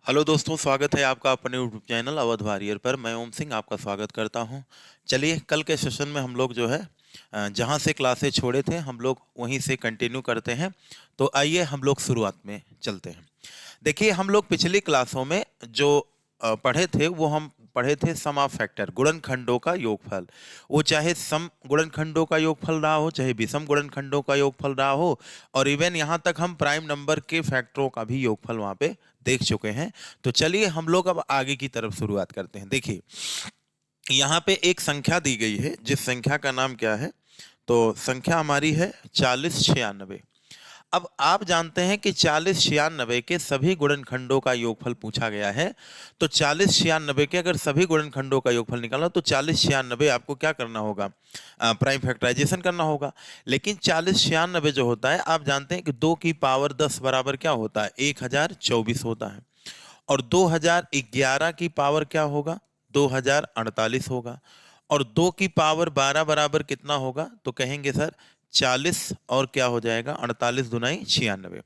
Hello दोस्तों, स्वागत है आपका अपने यूट्यूब चैनल अवध वॉरियर पर। मैं ओम सिंह आपका स्वागत करता हूं। चलिए, कल के सेशन में हम लोग जो है जहां से क्लासेस छोड़े थे हम लोग वहीं से कंटिन्यू करते हैं। तो आइए हम लोग शुरुआत में चलते हैं। देखिए, हम लोग पिछली क्लासों में जो पढ़े थे वो हम पढ़े थे सम ऑफ फैक्टर, गुणनखंडों का योगफल। वो चाहे सम गुणनखंडों का योगफल रहा हो, चाहे विषम गुणनखंडों का योगफल रहा हो, और इवन यहाँ तक हम प्राइम नंबर के फैक्टरों का भी योगफल वहाँ पे देख चुके हैं। तो चलिए हम लोग अब आगे की तरफ शुरुआत करते हैं। देखिए, यहाँ पे एक संख्या दी गई है, जिस संख्या का नाम क्या है? तो संख्या हमारी है 4096। अब आप जानते हैं कि 4096 के सभी गुणनखंडों का योगफल पूछा गया है। तो 4096 के अगर सभी गुणनखंडों का योगफल निकालना तो 4096 आपको क्या करना होगा? प्राइम फैक्टराइजेशन करना होगा। लेकिन 4096 जो होता है, आप जानते हैं कि 2 की पावर 10 बराबर क्या होता है? 1024 होता है। और 2011 की पावर क्या होगा? 2048 होगा। और 2 की पावर 12 बराबर कितना होगा? तो कहेंगे सर 40, और क्या हो जाएगा? 48 दुनाई 96।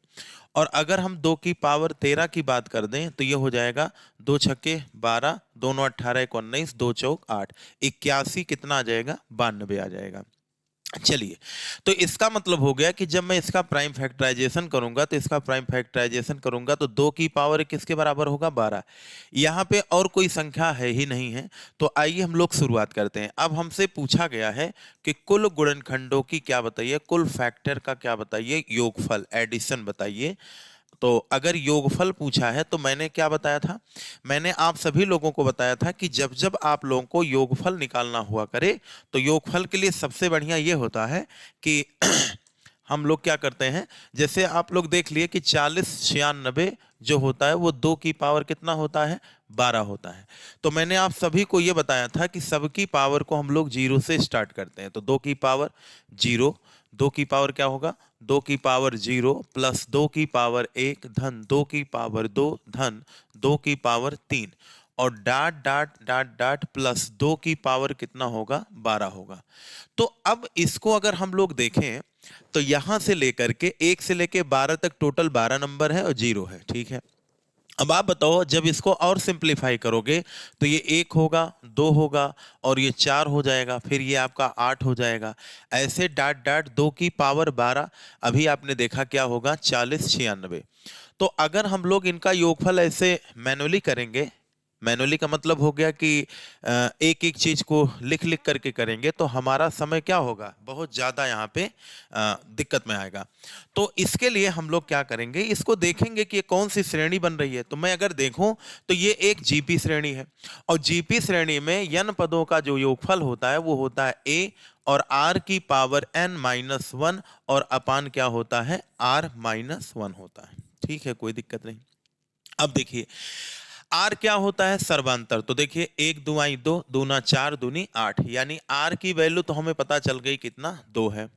और अगर हम 2 की पावर 13 की बात कर दें तो ये हो जाएगा 2 छक्के 12, दोनों 18 एक 19, 2 चौक 8, 81 कितना आ जाएगा? 92 आ जाएगा। चलिए, तो इसका मतलब हो गया कि जब मैं इसका प्राइम फैक्टराइजेशन करूंगा तो इसका प्राइम फैक्टराइजेशन करूंगा तो 2 की पावर किसके बराबर होगा? 12। यहाँ पे और कोई संख्या है ही नहीं है। तो आइए हम लोग शुरुआत करते हैं। अब हमसे पूछा गया है कि कुल गुणनखंडों की क्या बताइए, कुल फैक्टर का क्या बताइए, योगफल एडिशन बताइए। तो अगर योगफल पूछा है तो मैंने क्या बताया था? मैंने आप सभी लोगों को बताया था कि जब जब आप लोगों को योगफल निकालना हुआ करे तो योगफल के लिए सबसे बढ़िया ये होता है कि हम लोग क्या करते हैं, जैसे आप लोग देख लिए कि 4096 जो होता है वो 2 की पावर कितना होता है? 12 होता है। तो मैंने आप सभी को ये बताया था कि सबकी पावर को हम लोग जीरो से स्टार्ट करते हैं। तो 2 की पावर जीरो, 2 की पावर क्या होगा? 2 की पावर 0 प्लस 2 की पावर 1 धन 2 की पावर 2 धन 2 की पावर 3, और dot dot dot dot plus 2 की पावर कितना होगा? 12 होगा। तो अब इसको अगर हम लोग देखें तो यहां से लेकर के 1 से लेकर 12 तक टोटल 12 नंबर है और 0 है, ठीक है। अब आप बताओ, जब इसको और सिंप्लीफाई करोगे तो ये 1 होगा, 2 होगा, और ये 4 हो जाएगा, फिर ये आपका 8 हो जाएगा। ऐसे डाट डाट 2 की पावर 12, अभी आपने देखा क्या होगा? 4096। तो अगर हम लोग इनका योगफल ऐसे मैनुअली करेंगे, मैनुअली का मतलब हो गया कि एक एक चीज को लिख लिख करके करेंगे तो हमारा समय क्या होगा? बहुत ज्यादा यहाँ पे दिक्कत में आएगा। तो इसके लिए हम लोग क्या करेंगे, इसको देखेंगे कि ये कौन सी श्रेणी बन रही है। तो मैं अगर देखूं तो ये एक जीपी श्रेणी है, और जीपी श्रेणी में n पदों का जो योगफल होता है वो होता है a और r की पावर n-1, और अपान क्या होता है? r-1 होता है। ठीक है, कोई दिक्कत नहीं। अब देखिए, आर क्या होता है? सर्वांतर। तो देखिए, एक दुआई दो, दूना 4, दूनी 8, यानी आर की वैल्यू तो हमें पता चल गई कितना? 2 है।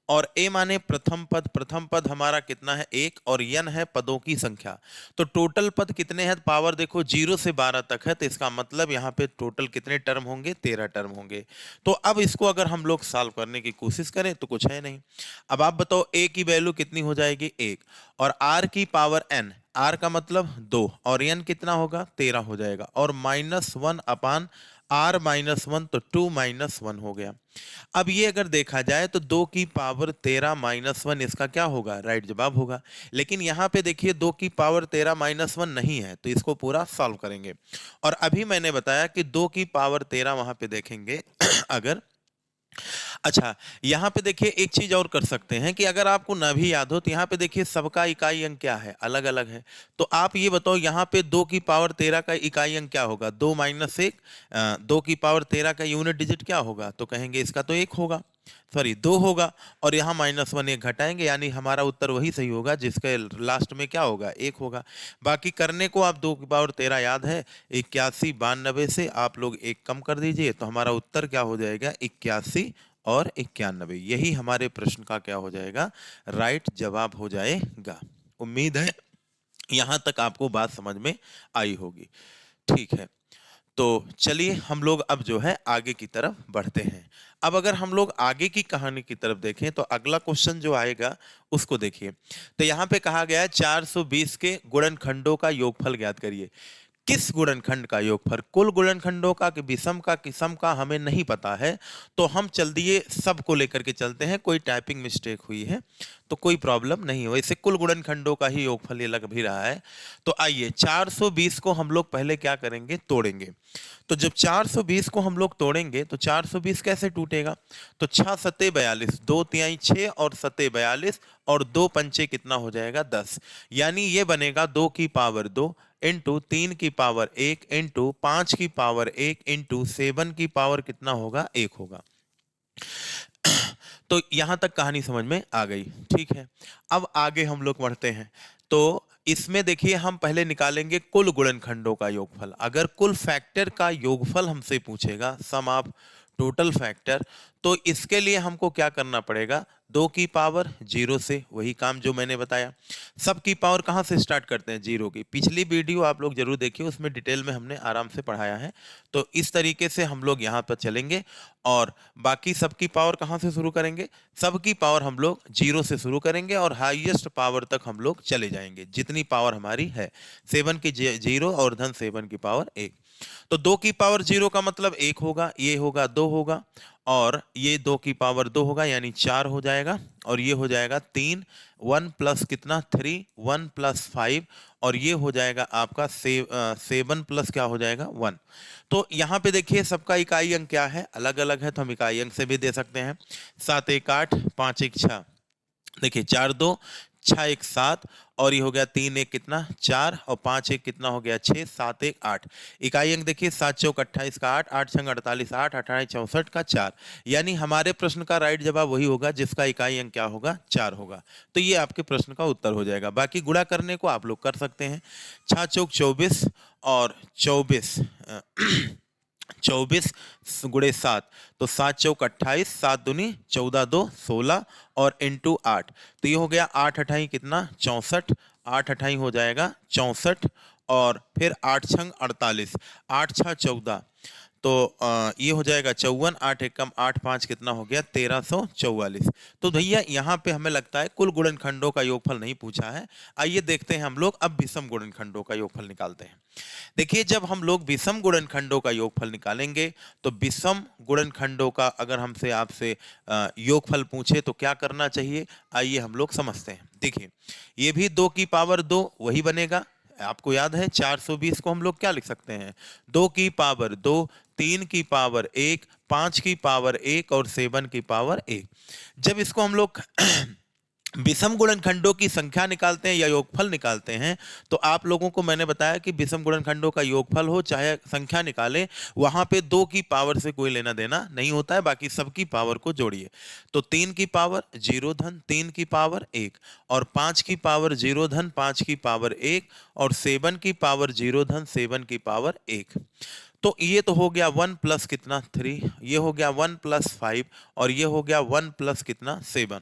और ए माने प्रथम पद, प्रथम पद हमारा कितना है? 1, और यन है पदों की संख्या। तो टोटल पद कितने हैं? पावर देखो 0 से 12 तक है, तो इसका मतलब यहाँ पे टोटल कितने टर्म होंगे? 13 टर्म होंगे। तो अब इसको अगर हम लोग सॉल्व करने की कोशिश करें तो कुछ है नहीं। अब आप बताओ, ए की वैल्यू कितनी हो जाएगी? 1, और आर की पावर एन, आर का मतलब 2, और एन कितना होगा? 13 हो जाएगा, और -1 अपान r-1, तो 2-1 हो गया। अब ये अगर देखा जाए तो 2 की पावर 13-1 इसका क्या होगा? राइट जवाब होगा। लेकिन यहाँ पे देखिए 2 की पावर 13-1 नहीं है, तो इसको पूरा सॉल्व करेंगे। और अभी मैंने बताया कि 2 की पावर 13 वहां पे देखेंगे अगर, अच्छा, यहाँ पे देखिए एक चीज और कर सकते हैं कि अगर आपको ना भी याद हो तो यहाँ पे देखिए सबका इकाई अंक क्या है? अलग अलग है। तो आप ये बताओ, यहाँ पे 2 की पावर 13 का इकाई अंक क्या होगा? 2 - 1। 2 की पावर 13 का यूनिट डिजिट क्या होगा? तो कहेंगे इसका तो 1 होगा, सॉरी 2 होगा, और यहाँ -1 एक घटाएंगे, यानी हमारा उत्तर वही सही होगा जिसके लास्ट में क्या होगा? 1 होगा। बाकी करने को आप 2 की पावर 13 याद है, 81 92 से आप लोग 1 कम कर दीजिए तो हमारा उत्तर क्या हो जाएगा? 81 और 91। यही हमारे प्रश्न का क्या हो जाएगा? राइट जवाब हो जाएगा। उम्मीद है यहां तक आपको बात समझ में आई होगी। ठीक है, तो चलिए हम लोग अब जो है आगे की तरफ बढ़ते हैं। अब अगर हम लोग आगे की कहानी की तरफ देखें तो अगला क्वेश्चन जो आएगा उसको देखिए। तो यहाँ पे कहा गया है 420 के गुणनखंडों का योगफल ज्ञात करिए। किस गुणनखंड का योगफल, कुल गुणनखंडों का कि विषम का कि सम का हमें नहीं पता है, तो हम चल दिए सब को लेकर के चलते हैं। कोई टाइपिंग मिस्टेक हुई है तो कोई प्रॉब्लम नहीं हो, वैसे कुल गुणनखंडों का ही योगफल ये लग भी रहा है। तो आइए 420 को हम लोग पहले क्या करेंगे, तोड़ेंगे। तो जब 420 को हम लोग तोड़ेंगे तो 420 कैसे टूटेगा, तो 6 सत्ते 42, 2 तिहाई 6 और सत्ते 42 और 2 पंचे कितना हो जाएगा 10, यानी ये बनेगा 2 की पावर 2 इंटू 3 की पावर 1 इंटू 5 की पावर 1 इंटू 7 की पावर कितना होगा 1 होगा। तो यहां तक कहानी समझ में आ गई, ठीक है। अब आगे हम लोग बढ़ते हैं। तो इसमें देखिए हम पहले निकालेंगे कुल गुणनखंडों का योगफल। अगर कुल फैक्टर का योगफल हमसे पूछेगा, सम ऑफ टोटल फैक्टर, तो इसके लिए हमको क्या करना पड़ेगा, 2 की पावर 0 से, वही काम जो मैंने बताया। सब की पावर कहाँ से स्टार्ट करते हैं, 0 की। पिछली वीडियो आप लोग जरूर देखिए, उसमें डिटेल में हमने आराम से पढ़ाया है। तो इस तरीके से हम लोग यहाँ पर चलेंगे और बाकी सब की पावर कहाँ से शुरू करेंगे, सब की पावर हम लोग 0 से शुरू करेंगे और हाईएस्ट पावर तक हम लोग चले जाएंगे जितनी पावर हमारी है। 7 की 0 और धन 7 की पावर 1। तो 2 की पावर 0 का मतलब 1 होगा, ये होगा 2 होगा, और ये 2 की पावर 2 होगा यानी 4 हो जाएगा, और ये हो जाएगा 3, 1 प्लस कितना 3, 1 प्लस 5, और ये हो जाएगा आपका 7 प्लस क्या हो जाएगा 1। तो यहाँ पे देखिए सबका इकाई अंक क्या है, अलग अलग है, तो हम इकाई अंक से भी दे सकते हैं। 7 1 8, 5 1 6, देखिए 4 2 6 1 7, और ये हो गया 3 1 कितना 4, और 5 1 कितना हो गया 6, 7 1 8। इकाई अंक देखिए 7 चौक 28 का 8, 8 छंग 48, 8 18 64 का 4, यानी हमारे प्रश्न का राइट जवाब वही होगा जिसका इकाई अंक क्या होगा 4 होगा। तो ये आपके प्रश्न का उत्तर हो जाएगा। बाकी गुणा करने को आप लोग कर सकते हैं। 6 चौक 24 और 24 24 गुणे 7, तो 7 चौक 28, 7 दूनी 14 2 16, और इंटू 8, तो ये हो गया 8 अठाई कितना 64, 8 अठाई हो जाएगा 64, और फिर 8 छंग 48, 8 छः 14, तो ये हो जाएगा 54, 8 एकम 8 5 कितना हो गया 1344। तो भैया यहाँ पे हमें लगता है कुल गुणनखंडों का योगफल नहीं पूछा है। आइए देखते हैं हम लोग अब विषम गुणनखंडों का योगफल निकालते हैं। देखिए जब हम लोग विषम गुणनखंडों का योगफल निकालेंगे तो विषम गुणनखंडों का अगर हमसे आपसे योगफल पूछे तो क्या करना चाहिए, आइए हम लोग समझते हैं। देखिए ये भी 2 की पावर 2 वही बनेगा। आपको याद है 420 को हम लोग क्या लिख सकते हैं, 2 की पावर 2, 3 की पावर 1, 5 की पावर 1 और 7 की पावर 1। जब इसको हम लोग विषम गुणनखंडों की संख्या निकालते हैं या योगफल निकालते हैं, तो आप लोगों को मैंने बताया कि विषम गुणनखंडों का योगफल हो चाहे संख्या निकालें, वहां पे 2 की पावर से कोई लेना देना नहीं होता है, बाकी सबकी पावर को जोड़िए। तो 3 की पावर 0 धन 3 की पावर 1, और 5 की पावर 0 धन 5 की पावर 1, और 7 की पावर 0 धन 7 की पावर 1। तो ये तो हो गया 1 प्लस कितना 3, ये हो गया 1 प्लस 5, और ये हो गया 1 प्लस कितना 7,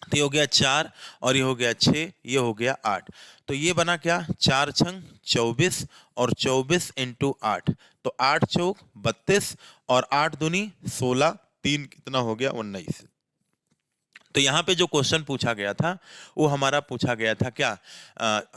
तो ये हो गया 4, और ये हो गया 6, ये हो गया 8। तो ये बना क्या 4 छंग 24, और 24 इंटू 8, तो 8 चौक 32, और 8 दूनी 16, 3 कितना हो गया 19। तो यहाँ पे जो क्वेश्चन पूछा गया था वो हमारा पूछा गया था क्या,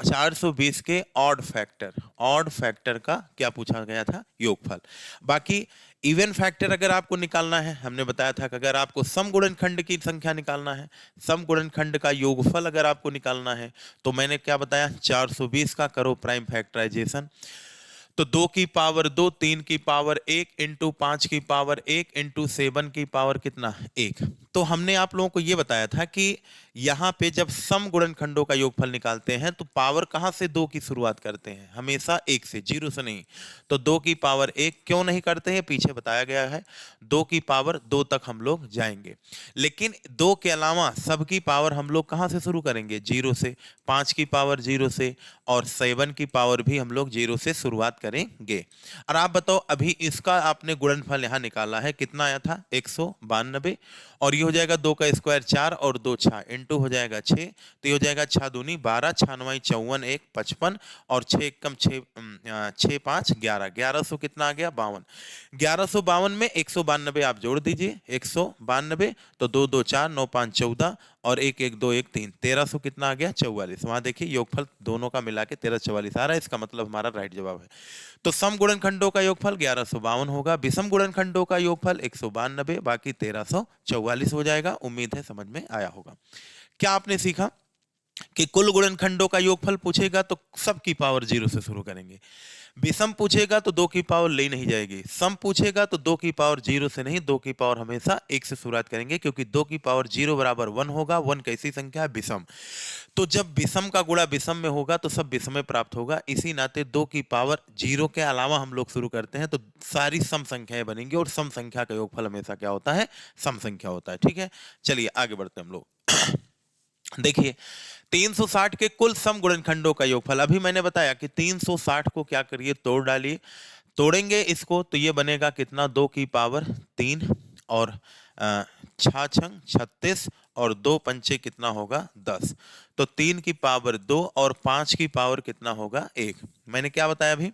420 के ऑड फैक्टर का क्या पूछा गया था, योगफल। बाकी इवन फैक्टर अगर आपको निकालना है, हमने बताया था कि अगर आपको सम गुणनखंड की संख्या निकालना है, सम गुणनखंड का योगफल अगर आपको निकालना है, तो मैंने क्या बताया 420 का करो प्राइम फैक्टराइजेशन। तो 2 की पावर 2, 3 की पावर 1 इंटू 5 की पावर 1 इंटू 7 की पावर कितना 1। तो हमने आप लोगों को ये बताया था कि यहाँ पे जब सम गुणनखंडों का योगफल निकालते हैं तो पावर कहाँ से 2 की शुरुआत करते हैं, हमेशा 1 से, 0 से नहीं। तो 2 की पावर 1 क्यों नहीं करते हैं, पीछे बताया गया है, 2 की पावर 2 तक हम लोग जाएंगे। लेकिन 2 के अलावा सबकी पावर हम लोग कहाँ से शुरू करेंगे, 0 से, 5 की पावर 0 से, और 7 की पावर भी हम लोग 0 से शुरुआत करेंगे। और आप बताओ अभी इसका आपने गुणनफल यहाँ निकाला है, कितना आया था 192, और ये हो जाएगा 2 का स्क्वायर 4 और 2 6 इंटू हो जाएगा 6, तो ये हो जाएगा 6 दूनी 12, 6 9 54, 1 55 और 6 एकम 6 6 5 11, 1100 कितना आ गया 52। 1152 में 192 आप जोड़ दीजिए, 192, तो 2 2 4 9 5 14 और 1 1 2 1 3, 1300 कितना आ गया 44। वहां देखिए योगफल दोनों का मिला के 1344 आ रहा है, इसका मतलब हमारा राइट जवाब है। तो सम गुणनखंडों का योगफल 1152 होगा, विषम गुणनखंडों का योगफल 192, बाकी 1344 हो जाएगा। उम्मीद है समझ में आया होगा। क्या आपने सीखा कि कुल गुणनखंडों का योगफल पूछेगा तो सबकी पावर 0 से शुरू करेंगे, विषम पूछेगा तो 2 की पावर ले नहीं जाएगी, सम पूछेगा तो 2 की पावर 0 से नहीं, 2 की पावर हमेशा 1 से शुरुआत करेंगे, क्योंकि 2 की पावर 0 बराबर 1 होगा। 1 कैसी संख्या है विषम, तो जब विषम का गुणा विषम में होगा तो सब विषम में प्राप्त होगा। इसी नाते 2 की पावर 0 के अलावा हम लोग शुरू करते हैं तो सारी सम संख्याएं बनेंगी, और सम संख्या का योगफल हमेशा क्या होता है, सम संख्या होता है। ठीक है, चलिए आगे बढ़ते हैं हम लोग। देखिए 360 के कुल सम गुणनखंडों का योगफल, अभी मैंने बताया कि 360 को क्या करिए, तोड़ डालिए। तोड़ेंगे इसको तो ये बनेगा कितना, 2 की पावर 3 और 6 छंग 36 और 2 पंचे कितना होगा 10, तो 3 की पावर 2 और 5 की पावर कितना होगा 1। मैंने क्या बताया अभी,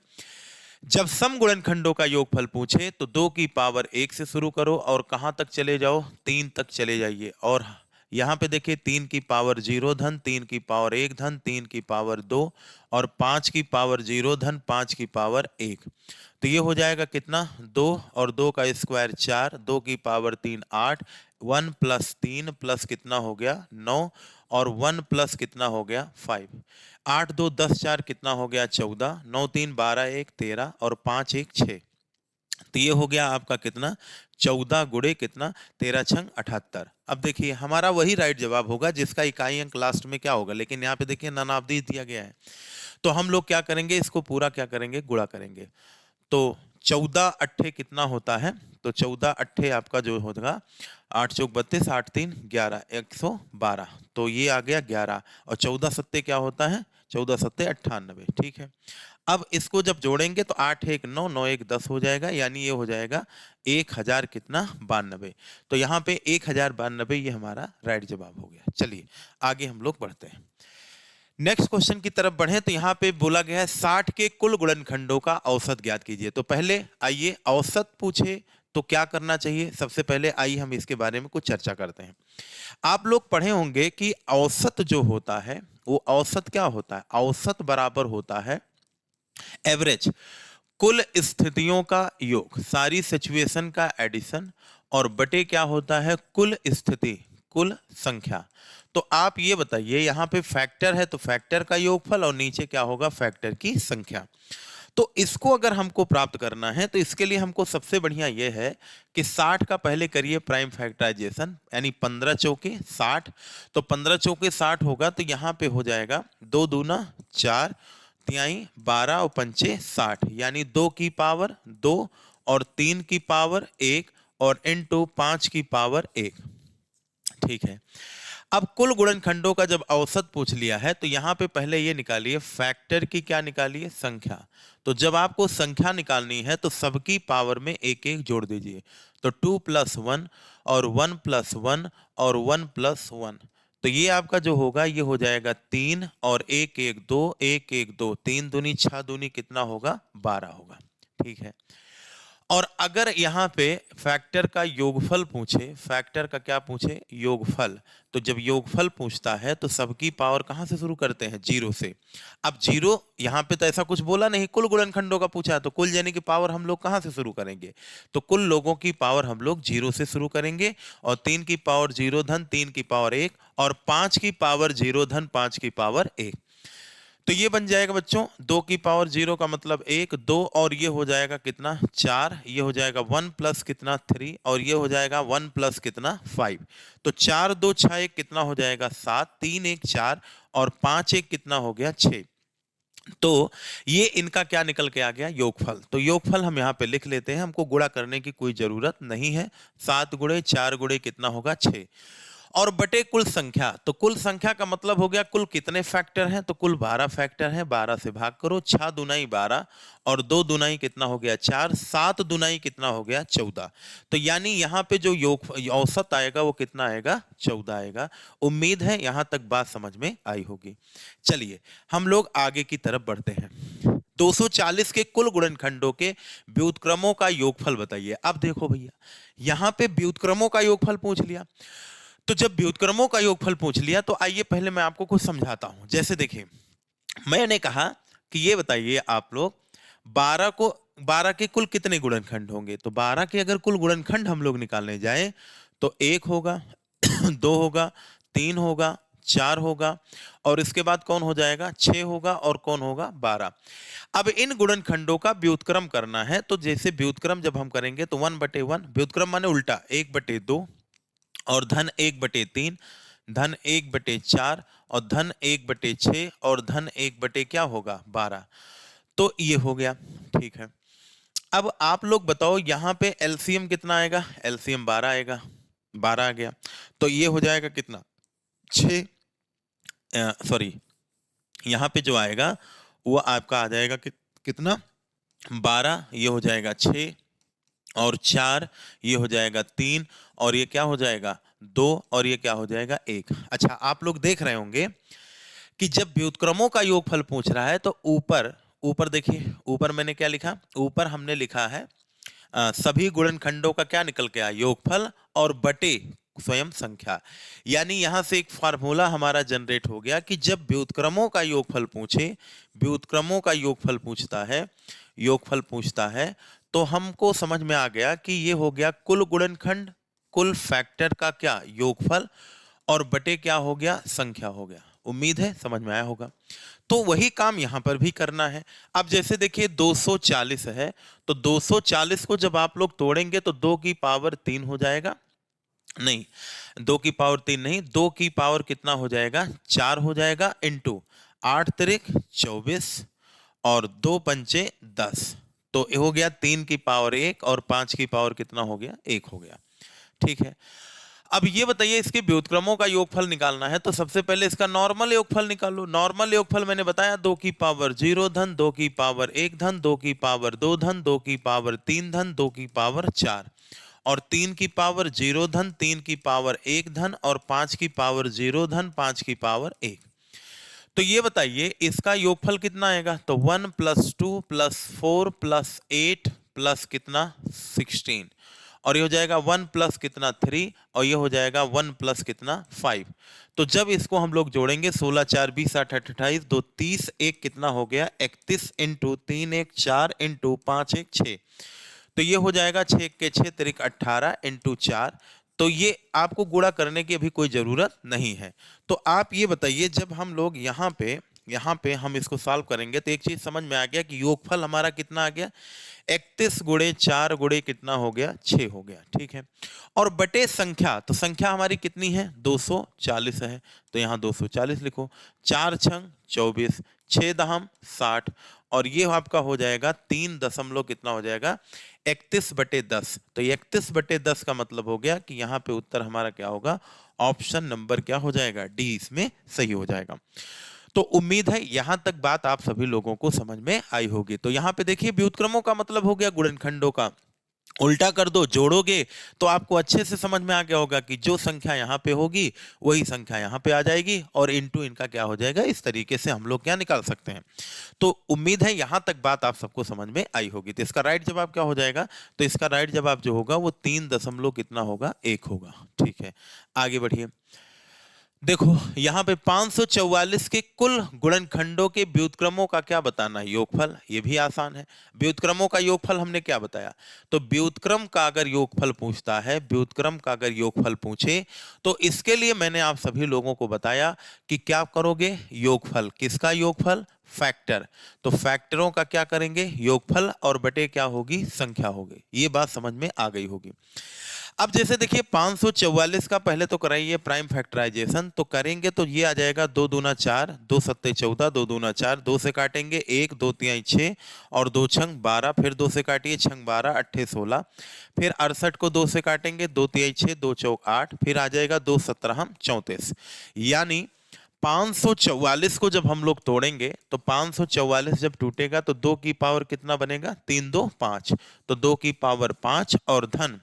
जब सम गुणनखंडों का योगफल पूछे तो 2 की पावर 1 से शुरू करो और कहां तक चले जाओ, 3 तक चले जाइए। और यहां पे देखिए 3 की पावर 0 धन, 3 की पावर 1 धन, 3 की पावर 2 और 5 की पावर 0 धन, 5 की पावर 1, तो ये हो जाएगा कितना 2 और 2 का स्क्वायर 4, 2 की पावर 3 8, 1 प्लस 3 प्लस कितना हो गया 9 और 1 प्लस कितना हो गया 5, 8 2 10 4 कितना हो गया 14, 9 3 12 1 13 और 5 1 6, तो ये हो गया आपका कितना 14 गुणे कितना 13 छंग 78। अब देखिए हमारा वही राइट जवाब होगा जिसका इकाई अंक लास्ट में क्या होगा, लेकिन यहाँ पे देखिए नानावधि दिया गया है, तो हम लोग क्या करेंगे, इसको पूरा क्या करेंगे, गुणा करेंगे। तो 14 अट्ठे कितना होता है, तो 14 अट्ठे आपका जो होगा 8 चौक 32, 8 3 11, 112, तो ये आ गया 11 और 14 सत्ते क्या होता है, 14 सत्ते 98। ठीक है, अब इसको जब जोड़ेंगे तो 8 1 9 9 1 10 हो जाएगा, यानी ये हो जाएगा 1000 कितना 92, तो यहाँ पे 1092 ये हमारा राइट जवाब हो गया। चलिए आगे हम लोग बढ़ते हैं, नेक्स्ट क्वेश्चन की तरफ बढ़े। तो यहाँ पे बोला गया है 60 के कुल गुणनखंडों का औसत ज्ञात कीजिए। तो पहले आइए औसत पूछे तो क्या करना चाहिए, सबसे पहले आइए हम इसके बारे में कुछ चर्चा करते हैं। आप लोग पढ़े होंगे कि औसत जो होता है वो औसत क्या होता है, औसत बराबर होता है एवरेज, कुल स्थितियों का योग, सारी सिचुएशन का एडिशन, और बटे क्या होता है कुल स्थिति, कुल संख्या। तो आप ये बताइए यहाँ पे फैक्टर है तो फैक्टर का योगफल और नीचे क्या होगा फैक्टर की संख्या। तो इसको अगर हमको प्राप्त करना है तो इसके लिए हमको सबसे बढ़िया ये है कि 60 का पहले करिए प्राइम फैक्टराइजेशन, यानी 15 चौके 60, तो 15 चौके 60 होगा, तो यहाँ पे हो जाएगा 2 दूना 4 तिहाई 12 और पंचे 60, यानी 2 की पावर 2 और 3 की पावर 1 और इनटू 5 की पावर 1। ठीक है, अब कुल गुणनखंडों का जब औसत पूछ लिया है तो यहां पे पहले ये निकालिए फैक्टर की क्या निकालिए संख्या। तो जब आपको संख्या निकालनी है तो सबकी पावर में एक एक जोड़ दीजिए, तो 2 + 1 और 1 + 1 और 1 + 1, तो ये आपका जो होगा ये हो जाएगा 3 और 1 1 2 1 1 2, 3 दूनी 6 दूनी कितना होगा 12 होगा। ठीक है, और अगर यहाँ पे फैक्टर का योगफल पूछे, फैक्टर का क्या पूछे योगफल, तो जब योगफल पूछता है तो सबकी पावर कहाँ से शुरू करते हैं 0 से। अब 0 यहाँ पे तो ऐसा कुछ बोला नहीं, कुल गुणनखंडों का पूछा है तो कुल यानी कि पावर हम लोग कहाँ से शुरू करेंगे, तो कुल लोगों की पावर हम लोग 0 से शुरू करेंगे, और 3 की पावर 0 धन 3 की पावर 1 और 5 की पावर 0 धन 5 की पावर 1, तो ये बन जाएगा बच्चों 2 की पावर 0 का मतलब 1 2 और ये हो जाएगा कितना 4, ये हो जाएगा 1 प्लस कितना 3 और ये हो जाएगा 1 प्लस कितना 5, तो 4 2 6 1 कितना हो जाएगा 7, 3 1 4 और 5 1 कितना हो गया 6, तो ये इनका क्या निकल के आ गया योगफल। तो योगफल हम यहाँ पे लिख लेते हैं, हमको गुणा करने की कोई जरूरत नहीं है, 7 गुणे 4 गुणे कितना होगा 6, और बटे कुल संख्या, तो कुल संख्या का मतलब हो गया कुल कितने फैक्टर हैं, तो कुल 12 फैक्टर हैं। 12 से भाग करो, 6 दुनाई 12 और 2 दुनाई कितना हो गया 4, 7 दुनाई कितना हो गया 14। तो यानी यहाँ पे जो योग औसत आएगा वो कितना आएगा 14 आएगा। उम्मीद है यहाँ तक बात समझ में आई होगी। चलिए हम लोग आगे की तरफ बढ़ते हैं। 240 के कुल गुणनखंडों के व्युत्क्रमों का योगफल बताइए। अब देखो भैया, यहाँ पे व्युत्क्रमों का योगफल पूछ लिया, तो जब व्युत्क्रमों का योगफल पूछ लिया तो आइए पहले मैं आपको कुछ समझाता हूं। जैसे देखिए, मैंने कहा कि ये बताइए आप लोग 12 के कुल कितने गुणनखंड होंगे, तो 12 के अगर कुल गुणनखंड हम लोग निकालने जाएं तो 1 होगा 2 होगा, 3 होगा, 4 होगा और इसके बाद कौन हो जाएगा 6 होगा और कौन होगा 12। अब इन गुणनखंडों का व्युत्क्रम करना है, तो जैसे व्युत्क्रम जब हम करेंगे तो 1/1, व्युत्क्रम माने उल्टा 1/2 और धन 1/3, धन 1/4 और धन 1/6 और धन 1 क्या होगा 12। तो ये हो गया, ठीक है। अब आप लोग बताओ यहाँ पे एलसीएम कितना आएगा, एलसीएम 12 आएगा, 12 आ गया तो ये हो जाएगा कितना 6, सॉरी यहाँ पे जो आएगा वो आपका आ जाएगा कितना 12, ये हो जाएगा 6 और 4 ये हो जाएगा 3 और ये क्या हो जाएगा 2 और ये क्या हो जाएगा 1। अच्छा, आप लोग देख रहे होंगे कि जब व्युत्क्रमों का योगफल पूछ रहा है तो ऊपर देखिए, ऊपर मैंने क्या लिखा, ऊपर हमने लिखा है सभी गुणनखंडों का क्या निकल के आया योगफल और बटे स्वयं संख्या। यानी यहां से एक फार्मूला हमारा जनरेट हो गया कि जब व्युत्क्रमों का योगफल पूछे, व्युत्क्रमों का योगफल पूछता है तो हमको समझ में आ गया कि ये हो गया कुल गुणनखंड, कुल फैक्टर का क्या योगफल और बटे क्या हो गया संख्या हो गया। उम्मीद है समझ में आया होगा। तो वही काम यहां पर भी करना है। अब जैसे देखिए 240 है, तो 240 को जब आप लोग तोड़ेंगे तो 2 की पावर 3 हो जाएगा, नहीं 2 की पावर 3 नहीं, 2 की पावर कितना हो जाएगा 4 हो जाएगा, इंटू 8 तिरिक 24 और 2 पंचे 10, तो ये हो गया 3 की पावर 1 और 5 की पावर कितना हो गया 1 हो गया, ठीक है। अब ये बताइए इसके व्युत्क्रमों का योगफल निकालना है, तो सबसे पहले इसका नॉर्मल योगफल निकालो। नॉर्मल योगफल मैंने बताया 2 की पावर 0 धन, 2 की पावर 1 धन, 2 की पावर 2 धन, 2 की पावर 3 धन, 2 की पावर 4 और 3 की पावर 0 धन, 3 की पावर 1 धन और 5 की पावर 0 धन, 5 की पावर 1। तो ये बताइए इसका योगफल कितना आएगा, तो 1 + 2 + 4 + 8 प्लस कितना 16 और ये हो जाएगा 1 प्लस कितना 3 और ये हो जाएगा 1 प्लस कितना 5। तो जब इसको हम लोग जोड़ेंगे 16 4 20 8 28 2 30 1 कितना हो गया 31 इंटू 3 1 4 इंटू 5 1 6, तो ये हो जाएगा 6 के 6 तिरिक 18 इंटू 4। तो ये आपको गुणा करने की अभी कोई जरूरत नहीं है। तो आप ये बताइए जब हम लोग यहाँ पे हम इसको सॉल्व करेंगे तो एक चीज समझ में आ गया कि योगफल हमारा कितना आ गया 31 गुणे 4 गुणे कितना हो गया 6 हो गया, ठीक है। और बटे संख्या, तो संख्या हमारी कितनी है 240 है, तो यहाँ 240 लिखो, 4 छंग 24, 6 दहम 60 और ये आपका हो जाएगा 3 दशमलव कितना हो जाएगा 31/10। तो 31/10 का मतलब हो गया कि यहाँ पे उत्तर हमारा क्या होगा, ऑप्शन नंबर क्या हो जाएगा डी इसमें सही हो जाएगा। तो उम्मीद है यहां तक बात आप सभी लोगों को समझ में आई होगी। तो यहां पे देखिए व्युत्क्रमों का मतलब हो गया गुणनखंडों का, उल्टा कर दो जोड़ोगे तो आपको अच्छे से समझ में आ गया होगा कि जो संख्या यहाँ पे होगी वही संख्या यहाँ पे आ जाएगी और इनटू इनका क्या हो जाएगा, इस तरीके से हम लोग क्या निकाल सकते हैं। तो उम्मीद है यहां तक बात आप सबको समझ में आई होगी। तो इसका राइट जवाब क्या हो जाएगा, तो इसका राइट जवाब जो होगा वो 3 दशमलव कितना होगा 1 होगा, ठीक है। आगे बढ़िए, देखो यहाँ पे 544 के कुल गुणनखंडों के व्युत्क्रमों का क्या बताना है योगफल, ये भी आसान है। व्युत्क्रमों का योगफल हमने क्या बताया, तो व्युत्क्रम का अगर योगफल पूछता है, व्युत्क्रम का अगर योगफल पूछे तो इसके लिए मैंने आप सभी लोगों को बताया कि क्या करोगे, योगफल, किसका योगफल, फैक्टर। तो फैक्टरों का क्या करेंगे योगफल और बटे क्या होगी संख्या होगी। ये बात समझ में आ गई होगी। अब जैसे देखिए 544 का पहले तो कराइए प्राइम फैक्टराइजेशन, तो करेंगे तो ये आ जाएगा 2 दूना 4, 2 सत्ते 14, 2 दूना 4, 2 से काटेंगे 1, 2 तिहाई 6 और 2 छंग 12, फिर 2 से काटिए छंग 12 अट्ठे 16, फिर 68 को 2 से काटेंगे 2 तिहाई 6, 2 चौक 8, फिर आ जाएगा 2 17 34। यानी 544 को जब हम लोग तोड़ेंगे तो 544 जब टूटेगा तो 2 की पावर कितना बनेगा, 3 2 5, तो 2 की पावर 5 और धन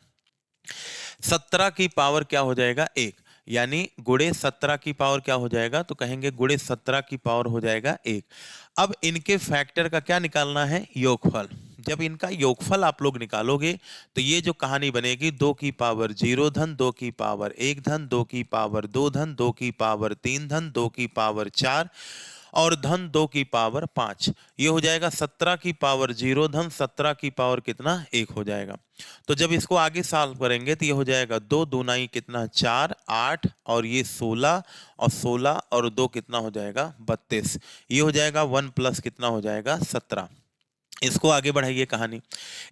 17 की पावर क्या हो जाएगा 1, यानी गुणे 17 की पावर क्या हो जाएगा, तो कहेंगे गुणे 17 की पावर हो जाएगा 1। अब इनके फैक्टर का क्या निकालना है, योगफल। जब इनका योगफल आप लोग निकालोगे तो ये जो कहानी बनेगी 2 की पावर 0 धन 2 की पावर 1 धन 2 की पावर 2 धन 2 की पावर 3 धन 2 की पावर 4 और धन 2 की पावर 5। ये हो जाएगा 17 की पावर 0 धन 17 की पावर कितना 1 हो जाएगा। तो जब इसको आगे सॉल्व करेंगे तो ये हो जाएगा 2 दूनाई कितना 4 8 और ये 16 और 16 और 2 कितना हो जाएगा 32। ये हो जाएगा 1 प्लस कितना हो जाएगा 17। इसको आगे बढ़ाइए कहानी।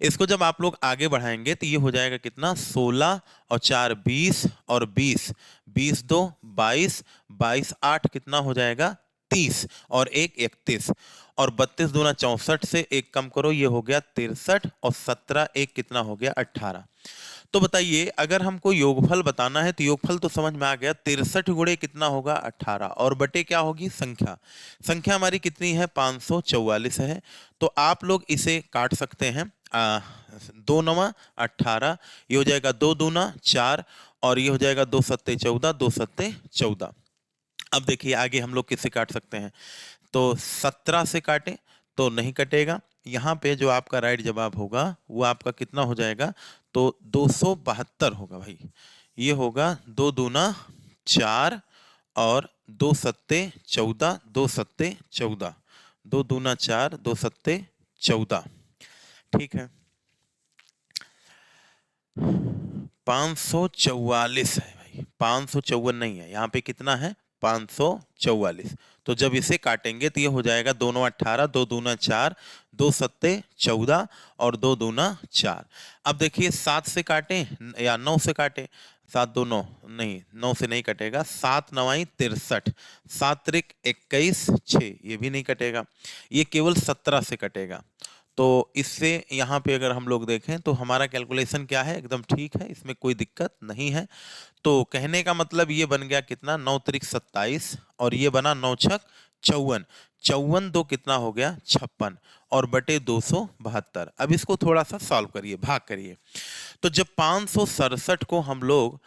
इसको जब आप लोग आगे बढ़ाएंगे तो ये हो जाएगा कितना 16 और 4 20 और 20 20 2 22 22 8 कितना हो जाएगा 30 और 1 31 और 32 दूना 64 से 1 कम करो ये हो गया 63 और 17 1 कितना हो गया 18। तो बताइए अगर हमको योगफल बताना है तो योगफल तो समझ में आ गया 63 गुणे कितना होगा 18 और बटे क्या होगी संख्या। संख्या हमारी कितनी है 544 है। तो आप लोग इसे काट सकते हैं 2 9 18, ये हो जाएगा 2 दूना 4 और ये हो जाएगा 2 सत्ते 14 2 सत्ते 14। अब देखिए आगे हम लोग किससे काट सकते हैं, तो 17 से काटें तो नहीं कटेगा। यहाँ पे जो आपका राइट जवाब होगा वो आपका कितना हो जाएगा, तो 272 होगा भाई। ये होगा 2 दूना 4 और 2 सत्ते 14 2 सत्ते 14, 2 दूना 4 2 सत्ते 14। ठीक है 544 है भाई, 554 नहीं है, यहाँ पे कितना है 544। तो जब इसे काटेंगे तो ये हो जाएगा 2 9 18 2 दूना 4 2 सत्ते 14 और 2 दूना 4। अब देखिए 7 से काटें या 9 से काटें, 7 2 9 नहीं 9 से नहीं कटेगा, 7 9 63 7 त्रिक 21 6 ये भी नहीं कटेगा, ये केवल 17 से कटेगा। तो इससे यहाँ पे अगर हम लोग देखें तो हमारा कैलकुलेशन क्या है एकदम ठीक है, इसमें कोई दिक्कत नहीं है। तो कहने का मतलब ये बन गया कितना 9 त्रिक 27 और ये बना 9 छक 54, 54 दो कितना हो गया 56 और बटे 272। अब इसको थोड़ा सा सॉल्व करिए, भाग करिए। तो जब 567 को हम लोग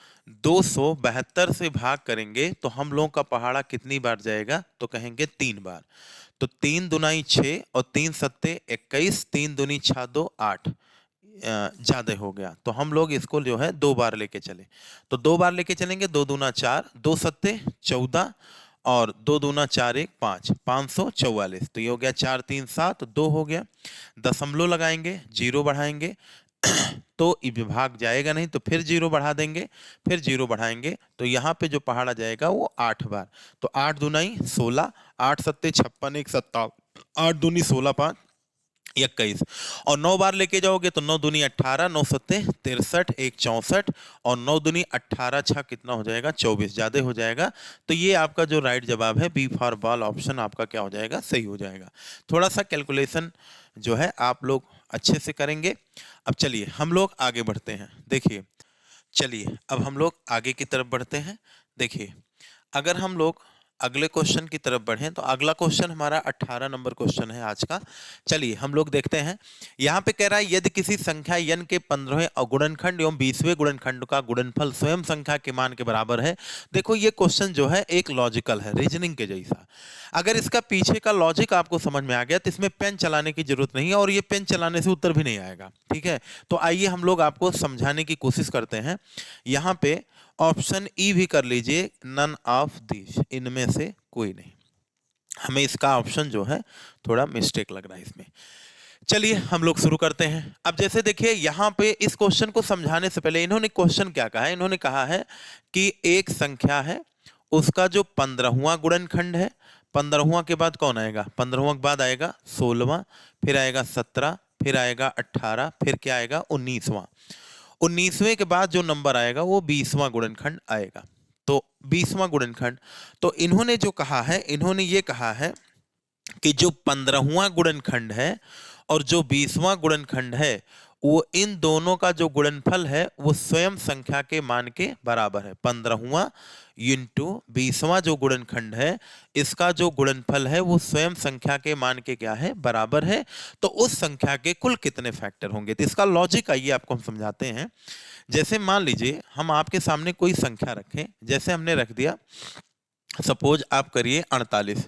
272 से भाग करेंगे तो हम लोगों का पहाड़ा कितनी बार जाएगा, तो कहेंगे 3 बार। तो 3 दुनाई 6 और 3 सत्ते 21, 3 दुनी 6 2 8 ज्यादा हो गया। तो हम लोग इसको जो है 2 बार लेके चले, तो 2 बार लेके चलेंगे, 2 दूना 4 2 सत्ते 14 और 2 दूना 4 1 5 544। तो ये हो गया 4 3 7 2 हो गया। दशमलव लगाएंगे, जीरो बढ़ाएंगे तो ये विभाग जाएगा नहीं, तो फिर जीरो बढ़ा देंगे, फिर जीरो बढ़ाएंगे तो यहाँ पे जो पहाड़ा जाएगा वो 8 बार। तो 8 दूनाई 16 8 सत्ते 56 1 57 8 दूनी 16 5 21 और 9 बार लेके जाओगे तो 9 दूनी 18 9 सत्ते 63 1 64 और 9 दूनी 18 6 कितना हो जाएगा 24, ज्यादा हो जाएगा। तो ये आपका जो राइट जवाब है बी फॉर बॉल ऑप्शन आपका क्या हो जाएगा, सही हो जाएगा। थोड़ा सा कैलकुलेशन जो है आप लोग अच्छे से करेंगे। अब चलिए हम लोग आगे बढ़ते हैं। देखिए चलिए अब हम लोग आगे की तरफ बढ़ते हैं। देखिए अगर हम लोग अगले क्वेश्चन की तरफ बढ़ें तो अगला क्वेश्चन हमारा 18 नंबर क्वेश्चन है आज का। चलिए हम लोग देखते हैं। यहाँ पे कह रहा है यदि किसी संख्या n के 15वें गुणनखंड एवं 20वें गुणनखंड का गुणनफल स्वयं संख्या के मान के बराबर है। देखो ये क्वेश्चन जो है एक लॉजिकल है, रीजनिंग के जैसा। अगर इसका पीछे का लॉजिक आपको समझ में आ गया तो इसमें पेन चलाने की जरूरत नहीं है और ये पेन चलाने से उत्तर भी नहीं आएगा। ठीक है, तो आइए हम लोग आपको समझाने की कोशिश करते हैं। यहाँ पे ऑप्शन ई भी कर लीजिए, नन ऑफ दिस, इनमें से कोई नहीं। हमें इसका ऑप्शन जो है थोड़ा मिस्टेक लग रहा है इसमें। चलिए हम लोग शुरू करते हैं। अब जैसे देखिए यहाँ पे इस क्वेश्चन को समझाने से पहले इन्होंने क्वेश्चन क्या कहा है, इन्होंने कहा है कि एक संख्या है उसका जो 15वां गुणनखंड है, 15वां के बाद कौन आएगा, 15वां के बाद आएगा 16वां, फिर आएगा 17, फिर आएगा 18, फिर क्या आएगा 19वां। 19वें के बाद जो नंबर आएगा वो 20वां गुणनखंड आएगा। तो 20वां गुणनखंड, तो इन्होंने जो कहा है, इन्होंने ये कहा है कि जो 15वां गुणनखंड है और जो 20वां गुणनखंड है, वो इन दोनों का जो गुणनफल है वो स्वयं संख्या के मान के बराबर है। 15वां इंटू 20वां जो गुणनखंड है, इसका जो गुणनफल है वो स्वयं संख्या के मान के क्या है, बराबर है। तो उस संख्या के कुल कितने फैक्टर होंगे? तो इसका लॉजिक आइए आपको हम समझाते हैं। जैसे मान लीजिए हम आपके सामने कोई संख्या रखें, जैसे हमने रख दिया, सपोज आप करिए 48।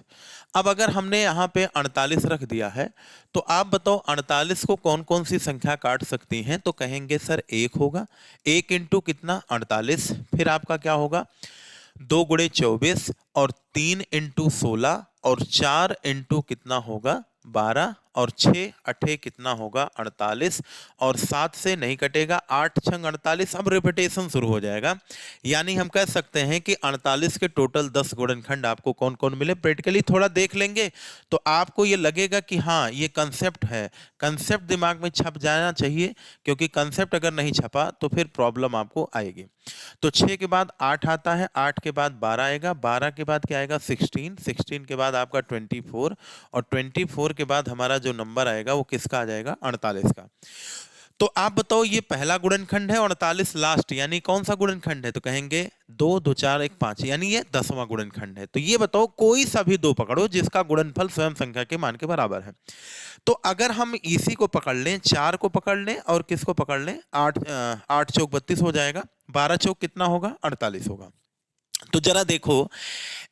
अब अगर हमने यहाँ पे 48 रख दिया है, तो आप बताओ 48 को कौन कौन सी संख्या काट सकती हैं? तो कहेंगे सर 1 होगा, 1 इंटू कितना, 48। फिर आपका क्या होगा, 2 गुणे 24 और 3 इंटू 16 और 4 इंटू कितना होगा, 12 और 6 अठे कितना होगा, 48 और 7 से नहीं कटेगा, 8 छंग 48। अब रिपीटेशन शुरू हो जाएगा, यानी हम कह सकते हैं कि 48 के टोटल 10 गुणनखंड आपको कौन कौन मिले। प्रैक्टिकली थोड़ा देख लेंगे तो आपको ये लगेगा कि हाँ ये कंसेप्ट है, कंसेप्ट दिमाग में छप जाना चाहिए, क्योंकि कंसेप्ट अगर नहीं छपा तो फिर प्रॉब्लम आपको आएगी। तो 6 के बाद 8 आता है, 8 के बाद 12 आएगा, 12 के बाद क्या आएगा, 16, 16 के बाद आपका 24 और 24 के बाद हमारा जो नंबर आएगा वो किसका आ जाएगा, 48 का। तो आप बताओ ये पहला गुणनखंड है, 48 लास्ट, यानी कौन सा गुणनखंड है? तो कहेंगे 2 2 4 1 5, यानी ये 10वां गुणनखंड है। तो ये बताओ कोई सा भी दो पकड़ो जिसका गुणनफल स्वयं संख्या के मान के बराबर है। तो अगर हम इसी को पकड़ लें, 4 को पकड़ लें और किसको पकड़ लें, 8 चौक 32 हो जाएगा, 12 चौक कितना होगा, 48 होगा। तो जरा देखो,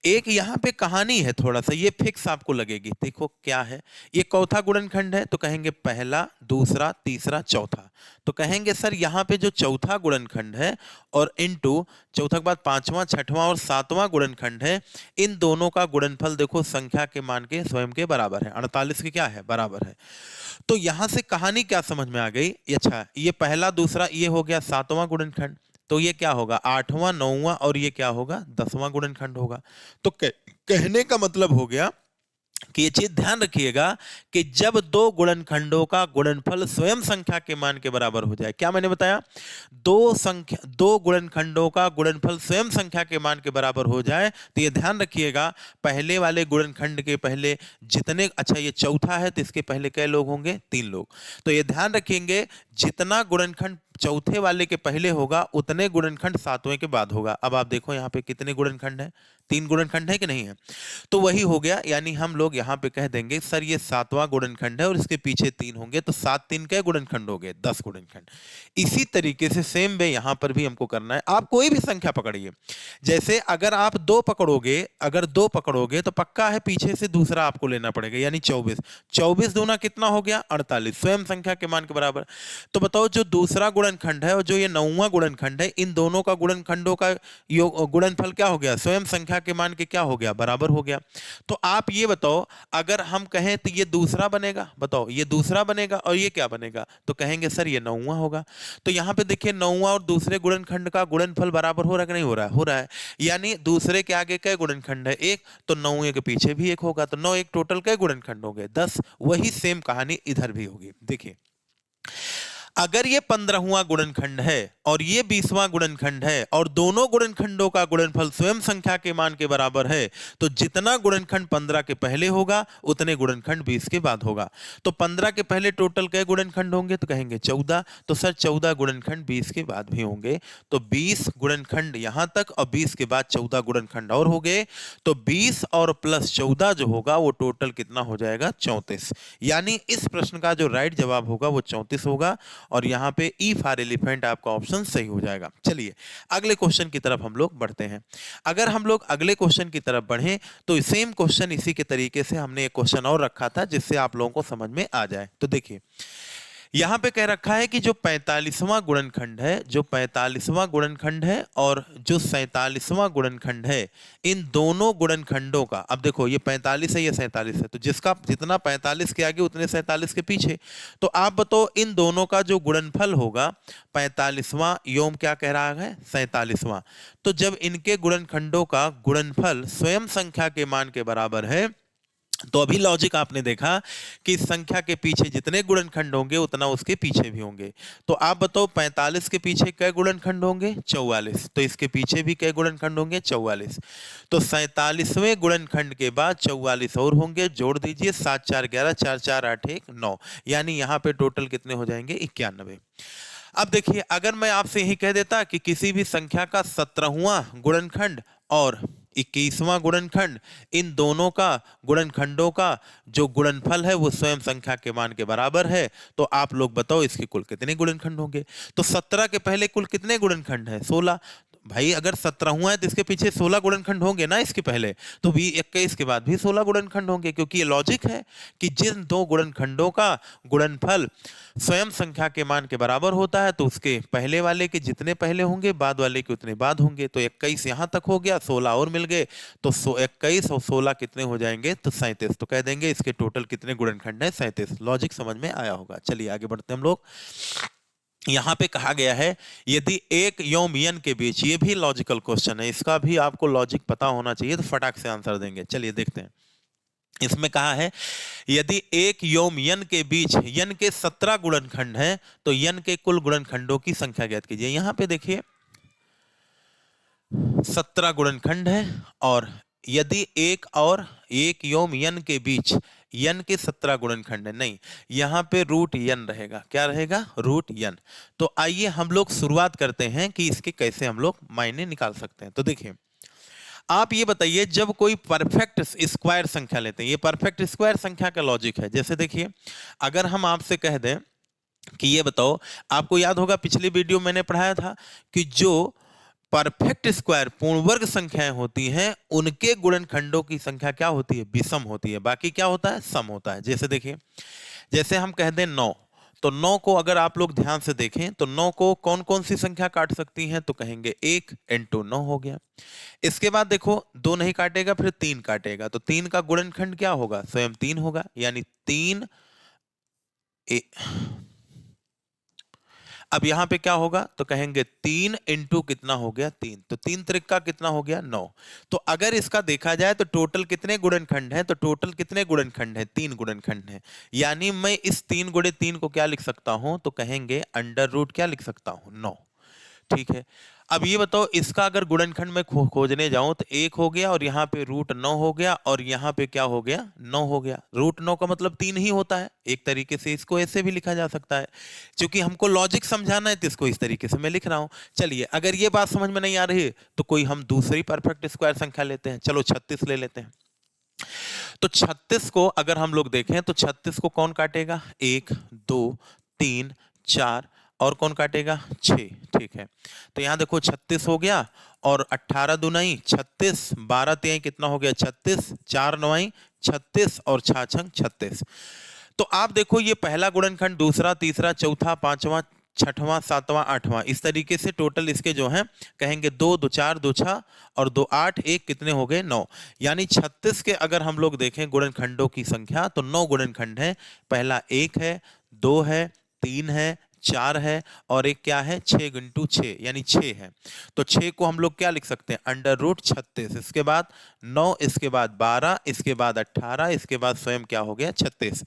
एक यहाँ पे कहानी है, थोड़ा सा ये फिक्स आपको लगेगी। देखो क्या है, ये चौथा गुणनखंड है, तो कहेंगे पहला, दूसरा, तीसरा, चौथा। तो कहेंगे सर यहाँ पे जो चौथा गुणनखंड है और इनटू चौथा के बाद 5वां, 6वां और 7वां गुणनखंड है, इन दोनों का गुणनफल देखो संख्या के मान के स्वयं के बराबर है, 48 के क्या है, बराबर है। तो यहां से कहानी क्या समझ में आ गई? अच्छा, ये पहला, दूसरा, ये हो गया 7वां गुणनखंड, तो ये क्या होगा, 8वां, 9वां और ये क्या होगा, 10वां गुणनखंड होगा। तो कहने का मतलब हो गया कि ये चीज ध्यान रखिएगा कि जब दो गुणनखंडों का गुणनफल स्वयं संख्या के मान के बराबर हो जाए, क्या मैंने बताया, दो गुणनखंडों का गुणनफल स्वयं संख्या के मान के बराबर हो जाए, तो ये ध्यान रखिएगा पहले वाले गुणनखंड के पहले जितने, अच्छा ये चौथा है तो इसके पहले कै लोग होंगे, 3 लोग। तो ये ध्यान रखेंगे जितना गुणनखंड चौथे वाले के पहले होगा उतने गुणनखंड 7वें के बाद होगा। अब आप देखो यहाँ पे कितने गुणनखंड है, 3 गुणनखंड है कि नहीं है? तो वही हो गया, यानी हम लोग यहाँ पे कह देंगे सर ये 7वां गुणनखंड है और इसके पीछे 3 होंगे, तो 7 3 के गुणनखंड हो गए, 10 गुणनखंड। इसी तरीके से सेम वे यहाँ पर भी हमको करना है। आप कोई भी संख्या पकड़िए, जैसे अगर आप 2 पकड़ोगे, अगर 2 पकड़ोगे तो पक्का है पीछे से दूसरा आपको लेना पड़ेगा, यानी 24, 24 दूना कितना हो गया, 48, स्वयं संख्या के मान के बराबर। तो बताओ जो दूसरा गुणनखंड है और जो ये 9वां गुणनखंड है, इन दोनों का गुणनखंडों का गुणनफल क्या हो गया, स्वयं संख्या के मान के क्या हो गया, बराबर हो गया। तो आप ये बताओ, अगर हम कहें तो ये दूसरा बनेगा, बताओ ये दूसरा बनेगा और ये क्या बनेगा, तो कहेंगे सर ये 9वां होगा। तो यहां पे देखिए 9वां और दूसरे गुणनखंड का गुणनफल बराबर हो रहा है कि नहीं हो रहा है, हो रहा है। यानी दूसरे के आगे कै गुणनखंड है, 1, तो 9वें के पीछे भी 1 होगा, तो 9 1 टोटल कै गुणनखंड हो गए, 10। वही सेम कहानी इधर भी होगी। देखिए अगर ये 15वां गुणनखंड है और ये 20वां गुणनखंड है और दोनों गुणनखंडों का गुणनफल स्वयं संख्या के मान के बराबर है, तो जितना गुणनखंड 15 के पहले होगा उतने गुणनखंड 20 के बाद होगा। तो 15 के पहले टोटल कई गुणनखंड होंगे, तो कहेंगे 14, तो सर 14 गुणनखंड 20 के बाद भी होंगे, तो 20 गुणनखंड यहां तक और 20 के बाद 14 गुणनखंड और हो गए, तो 20 और प्लस 14 जो होगा वो टोटल कितना हो जाएगा, 34। यानी इस प्रश्न का जो राइट जवाब होगा वो 34 होगा और यहाँ पे ई फॉर एलिफेंट आपका ऑप्शन सही हो जाएगा। चलिए अगले क्वेश्चन की तरफ हम लोग बढ़ते हैं। अगर हम लोग अगले क्वेश्चन की तरफ बढ़ें तो सेम क्वेश्चन इसी के तरीके से हमने एक क्वेश्चन और रखा था जिससे आप लोगों को समझ में आ जाए। तो देखिए यहां पे कह रखा है कि जो 45वां गुणनखंड है, जो 45वां गुणनखंड है और जो 47वां गुणनखंड है, इन दोनों गुणनखंडों का, अब देखो ये 45 है, ये 47 है, तो जिसका जितना 45 के आगे उतने 47 के पीछे। तो आप बताओ इन दोनों का जो गुणनफल होगा, 45वां योम क्या कह रहा है, 47वां। तो जब इनके गुणनखंडों का गुणनफल स्वयं संख्या के मान के बराबर है, तो अभी लॉजिक आपने देखा कि इस संख्या के पीछे जितने गुणनखंड होंगे उतना उसके पीछे भी होंगे। तो आप बताओ 45 के पीछे कै गुणनखंड होंगे? 44। तो इसके पीछे भी कै गुणनखंड होंगे? 44। तो 47वें गुणनखंड के बाद 44 और होंगे, जोड़ दीजिए, 7 4 11, 4 4 8 1 9, यानी यहाँ पे टोटल कितने हो जाएंगे? 91। अब देखिए, अगर मैं आपसे यही कह देता कि किसी भी संख्या का 17वां गुणनखंड और 21वां गुणनखंड, इन दोनों का गुणनखंडों का जो गुणनफल है वो स्वयं संख्या के मान के बराबर है, तो आप लोग बताओ इसके कुल कितने गुणनखंड होंगे? तो 17 के पहले कुल कितने गुणनखंड है? 16। भाई अगर 17वां है तो इसके पीछे 16 गुणनखंड होंगे ना इसके पहले, तो भी 21 के बाद भी 16 गुणनखंड होंगे, क्योंकि ये लॉजिक है कि जिन दो गुणनखंडों का गुणनफल स्वयं संख्या के मान के बराबर होता है तो उसके पहले वाले के जितने पहले होंगे बाद वाले के उतने बाद होंगे। तो 21 यहां तक हो गया, 16 और मिल गए, तो 21 और 16 कितने हो जाएंगे? तो 37। तो कह देंगे इसके टोटल कितने गुणनखंड है? 37। लॉजिक समझ में आया होगा। चलिए आगे बढ़ते हैं हम लोग। यहां पे कहा गया है यदि एक यौम यन के बीच, ये भी लॉजिकल क्वेश्चन है, इसका भी आपको लॉजिक पता होना चाहिए, तो फटाक से आंसर देंगे। चलिए देखते हैं। इसमें कहा है यदि एक यौम यन के बीच यन के 17 गुणनखंड हैं तो यन के कुल गुणनखंडों की संख्या ज्ञात कीजिए। यहां पे देखिए 17 गुणनखंड है, और यदि एक यौम यन के बीच यन के 17 गुणनखंड है, नहीं, यहां पे रूट यन रहेगा। क्या रहेगा? रूट यन। तो आइए हम लोग शुरुआत करते हैं कि इसके कैसे हम लोग मायने निकाल सकते हैं। तो देखिए, आप ये बताइए, जब कोई परफेक्ट स्क्वायर संख्या लेते हैं, ये परफेक्ट स्क्वायर संख्या का लॉजिक है। जैसे देखिए, अगर हम आपसे कह दें कि ये बताओ, आपको याद होगा पिछली वीडियो मैंने पढ़ाया था कि जो परफेक्ट स्क्वायर पूर्ण वर्ग संख्याएं होती हैं उनके गुणनखंडों की संख्या क्या होती है? विषम होती है। बाकी क्या होता है? सम होता है। जैसे देखिए, जैसे हम कह दें 9, तो 9 को अगर आप लोग ध्यान से देखें तो 9 को कौन कौन सी संख्या काट सकती हैं? तो कहेंगे 1 इंटू 9 हो गया। इसके बाद देखो 2 नहीं काटेगा, फिर 3 काटेगा, तो 3 का गुणनखंड क्या होगा? स्वयं 3 होगा, यानी 3 अब यहां पे क्या होगा? तो कहेंगे 3 इंटू कितना हो गया? 3। तो 3 त्रिका कितना हो गया? 9। तो अगर इसका देखा जाए तो टोटल कितने गुणनखंड हैं? तो टोटल कितने गुणनखंड हैं? 3 गुणनखंड हैं। यानी मैं इस 3 गुणे 3 को क्या लिख सकता हूं? तो कहेंगे अंडर रूट क्या लिख सकता हूं? 9। ठीक है। अब ये बताओ, इसका अगर गुणनखंड में खोजने जाऊं तो 1 हो गया, और यहाँ पे रूट 9 हो गया, और यहाँ पे क्या हो गया? 9 हो गया। रूट 9 का मतलब 3 ही होता है। एक तरीके से इसको ऐसे भी लिखा जा सकता है, क्योंकि हमको लॉजिक समझाना है तो इसको इस तरीके से मैं लिख रहा हूं। चलिए, अगर ये बात समझ में नहीं आ रही है तो कोई हम दूसरी परफेक्ट स्क्वायर संख्या लेते हैं। चलो 36 ले लेते हैं। तो 36 को अगर हम लोग देखें तो 36 को कौन काटेगा? 1 2 3 4, और कौन काटेगा? 6। ठीक है। तो यहां देखो 36 हो गया, और 18 दुनाई 36, 12 तिहाई कितना हो गया? 36, 4 नवाई 36, और 6 छंग 36। तो आप देखो, ये पहला गुणनखंड, दूसरा, तीसरा, चौथा, पांचवा, छठवां, सातवां, आठवां, इस तरीके से टोटल इसके जो हैं कहेंगे 2 2 4 2 6 और 2 8 1 कितने हो गए? 9। यानी 36 के अगर हम लोग देखें गुणनखंडों की संख्या तो 9 गुणनखंड है। पहला 1 है, 2 है, 3 है, 4 है, और एक क्या है? 6 गुणित 6 यानी 6 है। तो 6 को हम लोग क्या लिख सकते हैं? Under root 36। इसके बाद 9, इसके बाद 12, इसके बाद 18, इसके बाद स्वयं क्या हो गया? 36।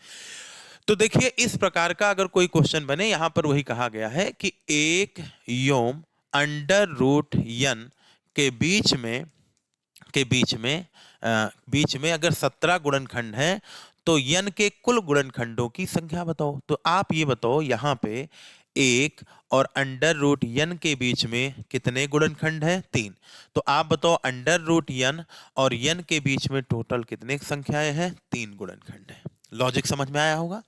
तो देखिए, इस प्रकार का अगर कोई क्वेश्चन बने, यहां पर वही कहा गया है कि एक यौम अंडर रूट यन के बीच में अगर 17 गुणनखंड हैं तो यन के कुल गुणनखंडों की संख्या बताओ। तो आप ये बताओ, यहां पे 1 और अंडर रूट यन के बीच में कितने गुणनखंड हैं? 3। तो आप बताओ अंडर रूट यन और यन के बीच में टोटल कितने संख्याएं हैं? 3 गुणनखंड है। लॉजिक समझ में आया होगा।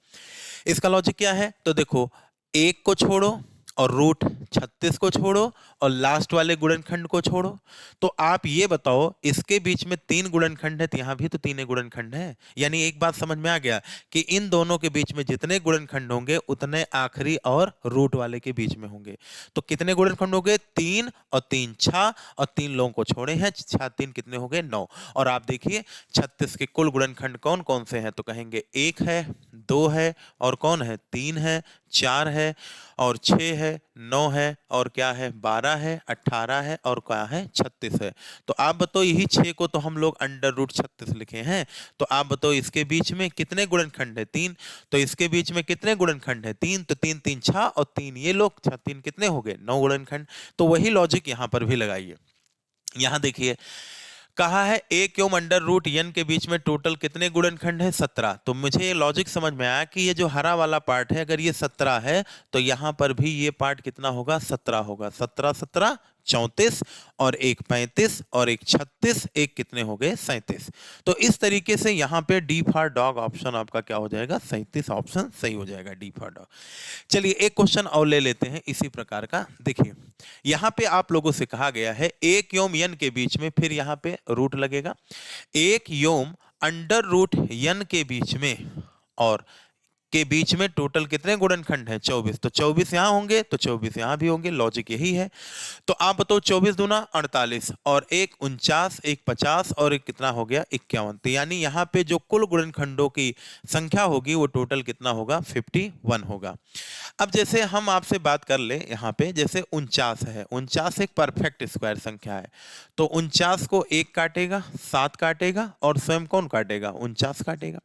इसका लॉजिक क्या है? तो देखो, 1 को छोड़ो और रूट 36 को छोड़ो और लास्ट वाले गुणनखंड को छोड़ो। तो आप ये बताओ, इसके बीच में 3 गुणनखंड है तो यहां भी तो 3 गुणनखंड है। यानी एक बात समझ में आ गया कि इन दोनों के बीच में जितने गुणनखंड होंगे उतने आखिरी और रूट वाले के बीच में होंगे। तो कितने गुणनखंड हो गए? 3 और 3 6, और 3 लोगों को छोड़े हैं, 6 3 कितने हो गए? 9। और आप देखिए 36 के कुल गुणनखंड कौन कौन से हैं? तो कहेंगे 1 है, 2 है, और कौन है? 3 है, 4 है और 6 है, 9 है और क्या है 12 है, 18 है और क्या है 36 है। तो आप बताओ यही 6 को तो हम लोग अंडर रूट 36 लिखे हैं। तो आप बताओ इसके बीच में कितने गुणनखंड है 3। तो इसके बीच में कितने गुणनखंड है 3। तो 3 3 6 और 3 ये लोग 6 3 कितने हो गए 9 गुणनखंड। तो वही लॉजिक यहाँ पर भी लगाइए। यहाँ देखिए कहा है एक क्यूब अंडर रूट n के बीच में टोटल कितने गुणनखंड है 17। तो मुझे ये लॉजिक समझ में आया कि ये जो हरा वाला पार्ट है अगर ये 17 है तो यहां पर भी ये पार्ट कितना होगा 17 होगा। 17 17 34 और एक 35 और एक 36 एक कितने हो गए 37। तो इस तरीके से यहाँ पे डी फॉर डॉग ऑप्शन आपका क्या हो जाएगा 37 ऑप्शन सही हो जाएगा डी फॉर डॉग। चलिए एक क्वेश्चन और ले लेते हैं इसी प्रकार का। देखिए यहाँ पे आप लोगों से कहा गया है एक योम n के बीच में, फिर यहाँ पे रूट लगेगा, एक योम अंडर रूट n के बीच में और के बीच में टोटल कितने गुणनखंड हैं 24। तो 24 यहां होंगे तो 24 यहां भी होंगे, लॉजिक यही है। तो आप बताओ 24 दूना 48 और एक 49 एक 50 और एक कितना हो गया 51। तो यानी यहां पे जो कुल गुणनखंडों की संख्या होगी वो टोटल कितना होगा 51 होगा। अब जैसे हम आपसे बात कर ले यहाँ पे जैसे 49 है, 49 एक परफेक्ट स्क्वायर संख्या है। तो 49 को 1 काटेगा 7 काटेगा और स्वयं कौन काटेगा 49 काटेगा।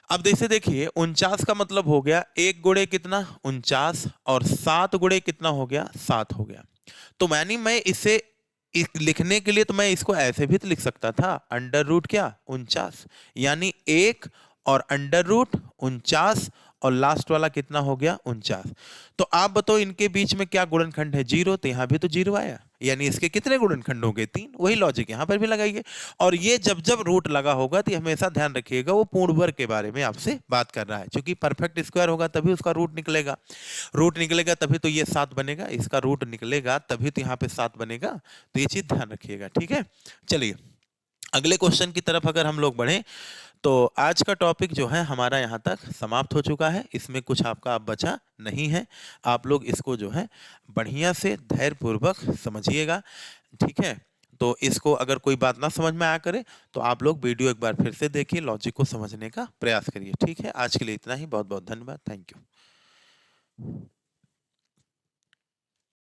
अब जैसे देखिए 49 का मतलब हो गया 1 गुणे कितना 49 और 7 गुणे कितना हो गया 7 हो गया। तो यानी मैं इसे लिखने के लिए तो मैं इसको ऐसे भी तो लिख सकता था अंडर रूट क्या 49 यानी 1 और अंडर रूट 49 और लास्ट वाला कितना हो गया 49। तो आप बताओ इनके बीच में क्या गुणनखंड है 0। तो यहां भी तो 0 आया यानी इसके कितने गुणनखंड हो गए 3। वही लॉजिक यहां पर भी लगाइए। और ये जब जब रूट लगा होगा तो हमेशा ध्यान रखिएगा वो पूर्ण वर्ग के बारे में आपसे बात कर रहा है, क्योंकि परफेक्ट स्क्वायर होगा तभी उसका रूट निकलेगा। रूट निकलेगा तभी तो ये 7 बनेगा, इसका रूट निकलेगा तभी तो यहाँ पे 7 बनेगा। तो ये चीज ध्यान रखिएगा, ठीक है। चलिए अगले क्वेश्चन की तरफ अगर हम लोग बढ़े तो आज का टॉपिक जो है हमारा यहाँ तक समाप्त हो चुका है। इसमें कुछ आपका अब बचा नहीं है। आप लोग इसको जो है बढ़िया से धैर्यपूर्वक समझिएगा, ठीक है। तो इसको अगर कोई बात ना समझ में आया करे तो आप लोग वीडियो एक बार फिर से देखिए, लॉजिक को समझने का प्रयास करिए, ठीक है। आज के लिए इतना ही, बहुत बहुत धन्यवाद, थैंक यू।